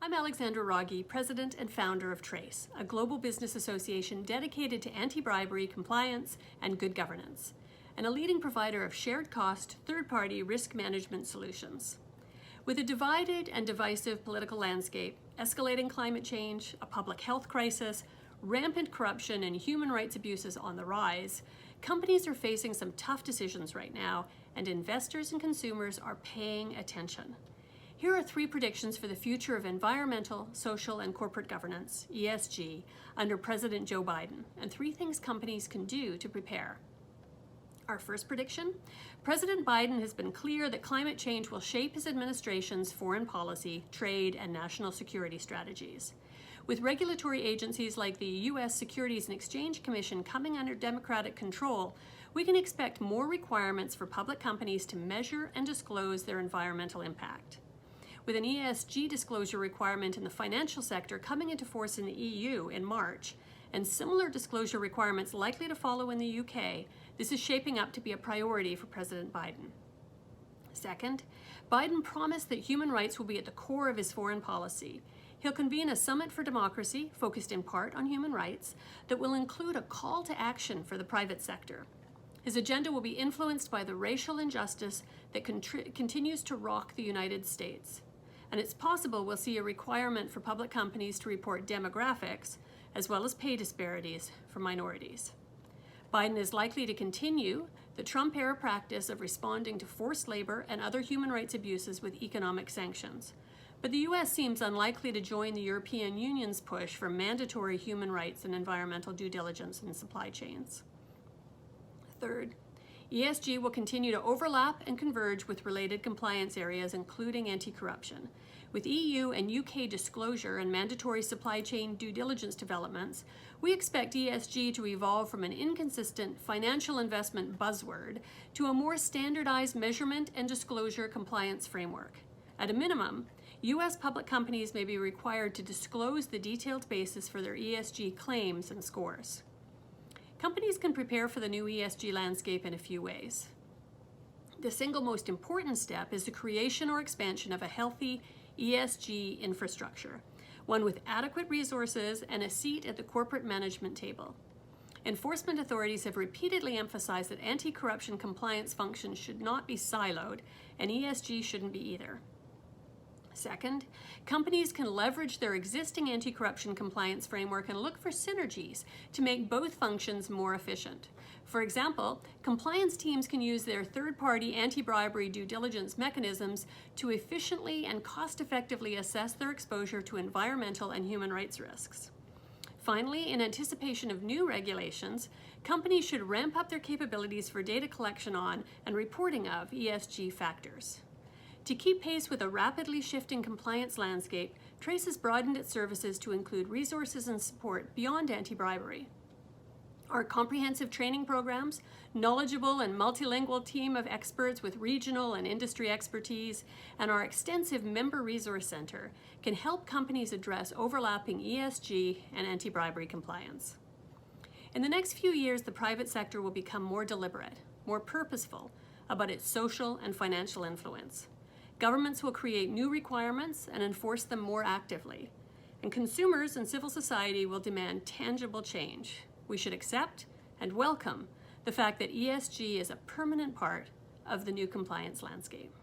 I'm Alexandra Wrage, President and founder of TRACE, a global business association dedicated to anti-bribery, compliance, and good governance, and a leading provider of shared cost, third-party risk management solutions. With a divided and divisive political landscape, escalating climate change, a public health crisis, rampant corruption, and human rights abuses on the rise, companies are facing some tough decisions right now, and investors and consumers are paying attention. Here are 3 predictions for the future of environmental, social, and corporate governance, ESG, under President Joe Biden, and 3 things companies can do to prepare. Our first prediction: President Biden has been clear that climate change will shape his administration's foreign policy, trade, and national security strategies. With regulatory agencies like the U.S. Securities and Exchange Commission coming under Democratic control, we can expect more requirements for public companies to measure and disclose their environmental impact. With an ESG disclosure requirement in the financial sector coming into force in the EU in March, and similar disclosure requirements likely to follow in the UK, this is shaping up to be a priority for President Biden. Second, Biden promised that human rights will be at the core of his foreign policy. He'll convene a summit for democracy, focused in part on human rights, that will include a call to action for the private sector. His agenda will be influenced by the racial injustice that continues to rock the United States. And it's possible we'll see a requirement for public companies to report demographics, as well as pay disparities for minorities. Biden is likely to continue the Trump-era practice of responding to forced labor and other human rights abuses with economic sanctions. But the U.S. seems unlikely to join the European Union's push for mandatory human rights and environmental due diligence in supply chains. Third, ESG will continue to overlap and converge with related compliance areas, including anti-corruption. With EU and UK disclosure and mandatory supply chain due diligence developments, we expect ESG to evolve from an inconsistent financial investment buzzword to a more standardized measurement and disclosure compliance framework. At a minimum, U.S. public companies may be required to disclose the detailed basis for their ESG claims and scores. Companies can prepare for the new ESG landscape in a few ways. The single most important step is the creation or expansion of a healthy ESG infrastructure, one with adequate resources and a seat at the corporate management table. Enforcement authorities have repeatedly emphasized that anti-corruption compliance functions should not be siloed, and ESG shouldn't be either. Second, companies can leverage their existing anti-corruption compliance framework and look for synergies to make both functions more efficient. For example, compliance teams can use their third-party anti-bribery due diligence mechanisms to efficiently and cost-effectively assess their exposure to environmental and human rights risks. Finally, in anticipation of new regulations, companies should ramp up their capabilities for data collection on and reporting of ESG factors. To keep pace with a rapidly shifting compliance landscape, TRACE has broadened its services to include resources and support beyond anti-bribery. Our comprehensive training programs, knowledgeable and multilingual team of experts with regional and industry expertise, and our extensive member resource center can help companies address overlapping ESG and anti-bribery compliance. In the next few years, the private sector will become more deliberate, more purposeful about its social and financial influence. Governments will create new requirements and enforce them more actively, and consumers and civil society will demand tangible change. We should accept and welcome the fact that ESG is a permanent part of the new compliance landscape.